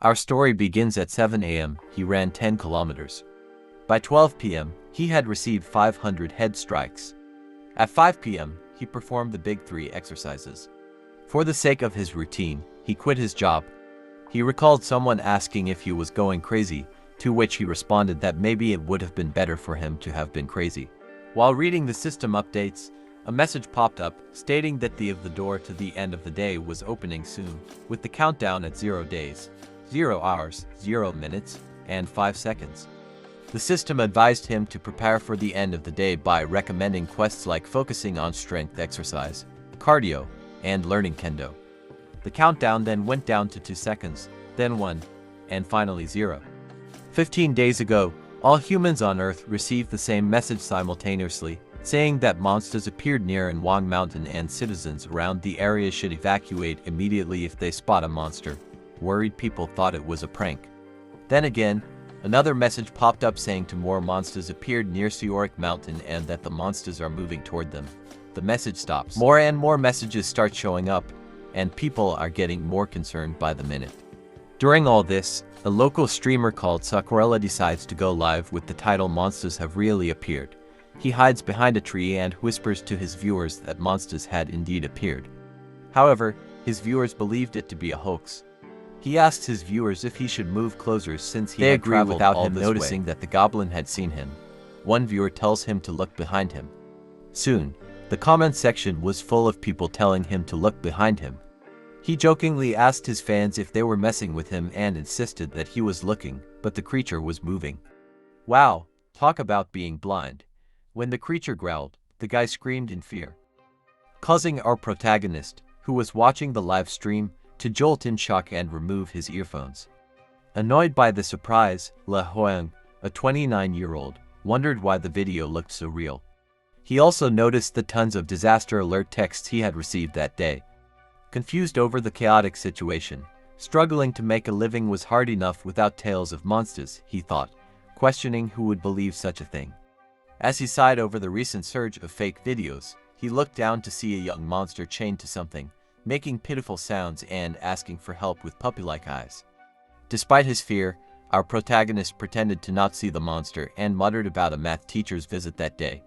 Our story begins at 7 a.m. He ran 10 kilometers. By 12 p.m., he had received 500 head strikes. At 5 p.m., he performed the big 3 exercises. For the sake of his routine, he quit his job. He recalled someone asking if he was going crazy, to which he responded that maybe it would have been better for him to have been crazy. While reading the system updates, a message popped up stating that the door to the end of the day was opening soon, with the countdown at 0 days, 0 hours, 0 minutes, and 5 seconds. The system advised him to prepare for the end of the day by recommending quests like focusing on strength exercise, cardio, and learning kendo. The countdown then went down to 2 seconds, then 1, and finally 0. 15 days ago, all humans on Earth received the same message simultaneously, saying that monsters appeared near Anwang Mountain and citizens around the area should evacuate immediately if they spot a monster. Worried people thought it was a prank. Then again, another message popped up saying more monsters appeared near Seorik Mountain and that the monsters are moving toward them. The message stops. More and more messages start showing up, and people are getting more concerned by the minute. During all this, a local streamer called Sakurella decides to go live with the title "Monsters Have Really Appeared." He hides behind a tree and whispers to his viewers that monsters had indeed appeared. However, his viewers believed it to be a hoax. He asks his viewers if he should move closer since he had traveled without him noticing that the goblin had seen him. One viewer tells him to look behind him. Soon, the comment section was full of people telling him to look behind him. He jokingly asked his fans if they were messing with him and insisted that he was looking, but the creature was moving. Wow, talk about being blind. When the creature growled, the guy screamed in fear, causing our protagonist, who was watching the live stream, to jolt in shock and remove his earphones. Annoyed by the surprise, Le Hoang, a 29-year-old, wondered why the video looked so real. He also noticed the tons of disaster alert texts he had received that day. Confused over the chaotic situation, struggling to make a living was hard enough without tales of monsters, he thought, questioning who would believe such a thing. As he sighed over the recent surge of fake videos, he looked down to see a young monster chained to something, making pitiful sounds and asking for help with puppy-like eyes. Despite his fear, our protagonist pretended to not see the monster and muttered about a math teacher's visit that day.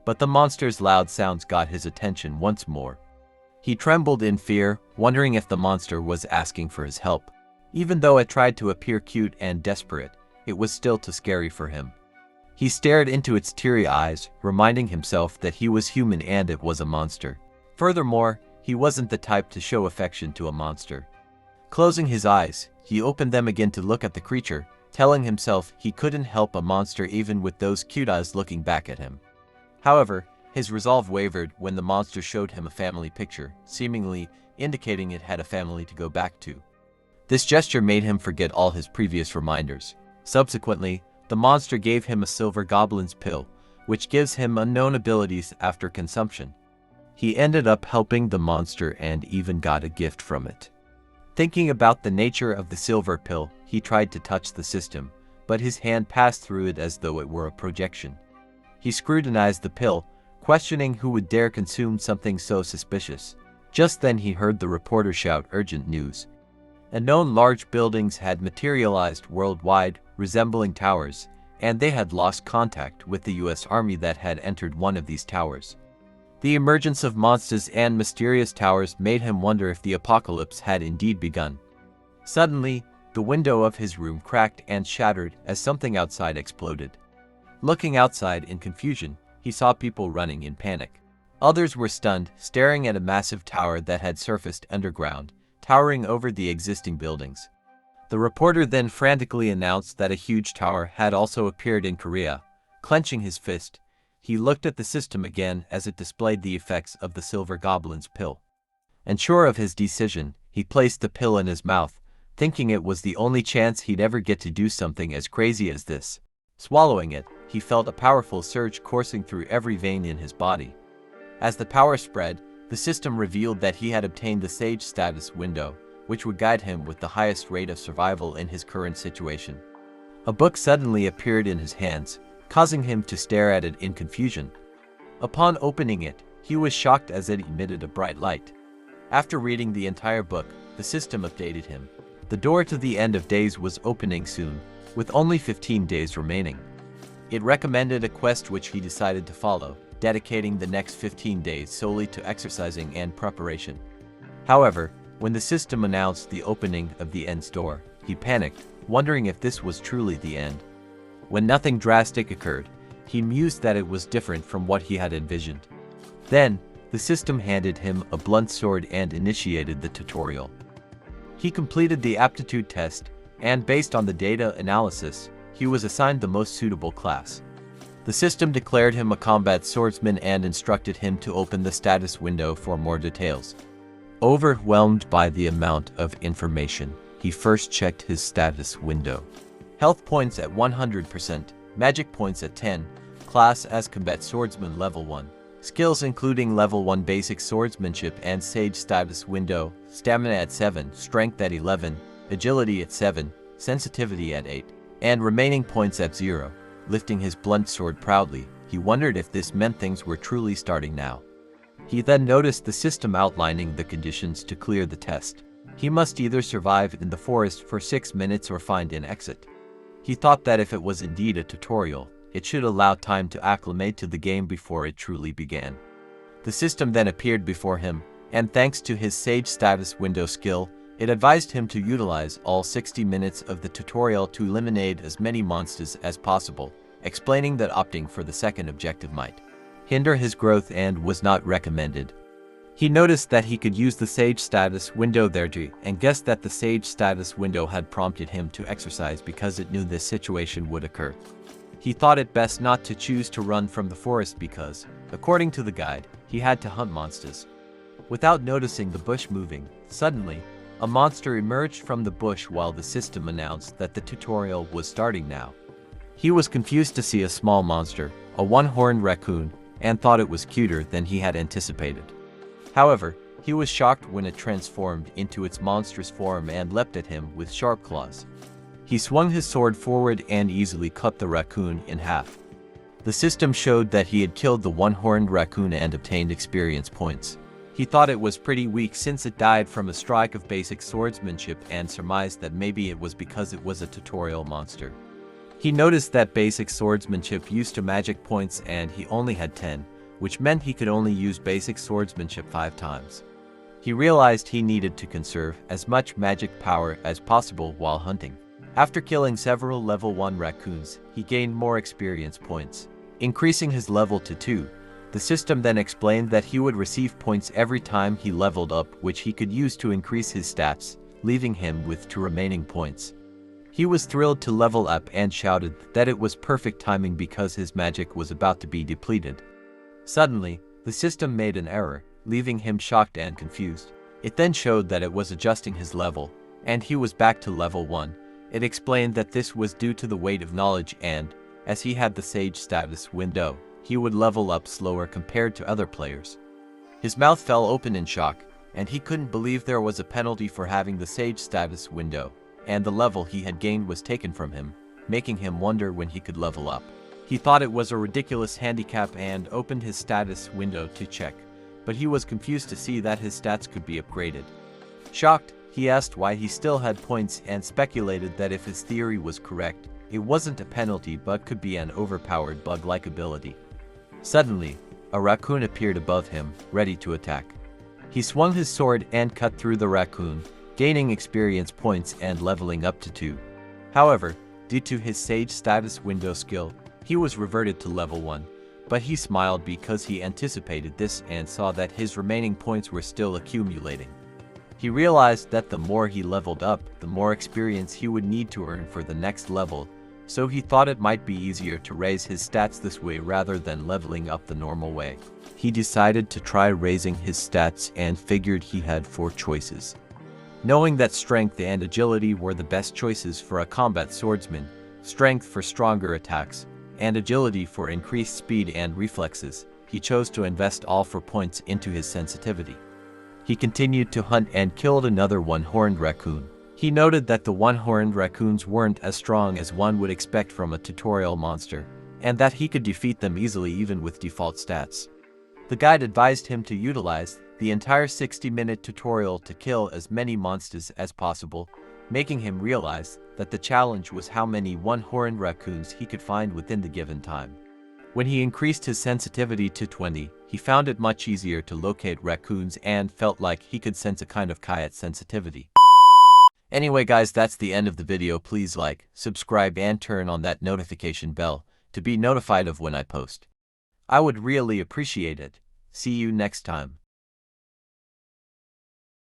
But the monster's loud sounds got his attention once more. He trembled in fear, wondering if the monster was asking for his help. Even though it tried to appear cute and desperate, it was still too scary for him. He stared into its teary eyes, reminding himself that he was human and it was a monster. Furthermore, he wasn't the type to show affection to a monster. Closing his eyes, he opened them again to look at the creature, telling himself he couldn't help a monster even with those cute eyes looking back at him. However, his resolve wavered when the monster showed him a family picture, seemingly indicating it had a family to go back to. This gesture made him forget all his previous reminders. Subsequently, the monster gave him a silver goblin's pill, which gives him unknown abilities after consumption. He ended up helping the monster and even got a gift from it. Thinking about the nature of the silver pill, he tried to touch the system, but his hand passed through it as though it were a projection. He scrutinized the pill, questioning who would dare consume something so suspicious. Just then he heard the reporter shout urgent news. Unknown large buildings had materialized worldwide, resembling towers, and they had lost contact with the US Army that had entered one of these towers. The emergence of monsters and mysterious towers made him wonder if the apocalypse had indeed begun. Suddenly, the window of his room cracked and shattered as something outside exploded. Looking outside in confusion, he saw people running in panic. Others were stunned, staring at a massive tower that had surfaced underground, towering over the existing buildings. The reporter then frantically announced that a huge tower had also appeared in Korea. Clenching his fist, he looked at the system again as it displayed the effects of the silver goblin's pill. Unsure of his decision, he placed the pill in his mouth, thinking it was the only chance he'd ever get to do something as crazy as this. Swallowing it, he felt a powerful surge coursing through every vein in his body. As the power spread, the system revealed that he had obtained the Sage status window, which would guide him with the highest rate of survival in his current situation. A book suddenly appeared in his hands, causing him to stare at it in confusion. Upon opening it, he was shocked as it emitted a bright light. After reading the entire book, the system updated him. The door to the end of days was opening soon, with only 15 days remaining. It recommended a quest which he decided to follow, dedicating the next 15 days solely to exercising and preparation. However, when the system announced the opening of the end's door, he panicked, wondering if this was truly the end. When nothing drastic occurred, he mused that it was different from what he had envisioned. Then, the system handed him a blunt sword and initiated the tutorial. He completed the aptitude test, and based on the data analysis, he was assigned the most suitable class. The system declared him a combat swordsman and instructed him to open the status window for more details. Overwhelmed by the amount of information, he first checked his status window. Health points at 100%, magic points at 10, class as combat swordsman level 1. Skills including level 1 basic swordsmanship and sage status window, stamina at 7, strength at 11, agility at 7, sensitivity at 8, and remaining points at 0. Lifting his blunt sword proudly, he wondered if this meant things were truly starting now. He then noticed the system outlining the conditions to clear the test. He must either survive in the forest for 6 minutes or find an exit. He thought that if it was indeed a tutorial, it should allow time to acclimate to the game before it truly began. The system then appeared before him, and thanks to his Sage status window skill, it advised him to utilize all 60 minutes of the tutorial to eliminate as many monsters as possible, explaining that opting for the second objective might hinder his growth and was not recommended. He noticed that he could use the Sage status window there too, and guessed that the Sage status window had prompted him to exercise because it knew this situation would occur. He thought it best not to choose to run from the forest because, according to the guide, he had to hunt monsters. Without noticing the bush moving, suddenly, a monster emerged from the bush while the system announced that the tutorial was starting now. He was confused to see a small monster, a one-horned raccoon, and thought it was cuter than he had anticipated. However, he was shocked when it transformed into its monstrous form and leapt at him with sharp claws. He swung his sword forward and easily cut the raccoon in half. The system showed that he had killed the one-horned raccoon and obtained experience points. He thought it was pretty weak since it died from a strike of basic swordsmanship and surmised that maybe it was because it was a tutorial monster. He noticed that basic swordsmanship used to magic points and he only had 10, which meant he could only use basic swordsmanship 5 times. He realized he needed to conserve as much magic power as possible while hunting. After killing several level 1 raccoons, he gained more experience points, increasing his level to 2. The system then explained that he would receive points every time he leveled up, which he could use to increase his stats, leaving him with 2 remaining points. He was thrilled to level up and shouted that it was perfect timing because his magic was about to be depleted. Suddenly, the system made an error, leaving him shocked and confused. It then showed that it was adjusting his level, and he was back to level 1. It explained that this was due to the weight of knowledge and, as he had the Sage status window, he would level up slower compared to other players. His mouth fell open in shock, and he couldn't believe there was a penalty for having the Sage status window, and the level he had gained was taken from him, making him wonder when he could level up. He thought it was a ridiculous handicap and opened his status window to check, but he was confused to see that his stats could be upgraded. Shocked, he asked why he still had points and speculated that if his theory was correct, it wasn't a penalty but could be an overpowered bug-like ability. Suddenly, a raccoon appeared above him, ready to attack. He swung his sword and cut through the raccoon, gaining experience points and leveling up to 2. However, due to his Sage status window skill, he was reverted to level 1, but he smiled because he anticipated this and saw that his remaining points were still accumulating. He realized that the more he leveled up, the more experience he would need to earn for the next level, so he thought it might be easier to raise his stats this way rather than leveling up the normal way. He decided to try raising his stats and figured he had 4 choices. Knowing that strength and agility were the best choices for a combat swordsman, strength for stronger attacks, and agility for increased speed and reflexes, he chose to invest all 4 points into his sensitivity. He continued to hunt and killed another one-horned raccoon. He noted that the one-horned raccoons weren't as strong as one would expect from a tutorial monster, and that he could defeat them easily even with default stats. The guide advised him to utilize the entire 60-minute tutorial to kill as many monsters as possible, making him realize that the challenge was how many one-horned raccoons he could find within the given time. When he increased his sensitivity to 20, he found it much easier to locate raccoons and felt like he could sense a kind of coyote sensitivity. Anyway guys, that's the end of the video. Please like, subscribe and turn on that notification bell to be notified of when I post. I would really appreciate it. See you next time.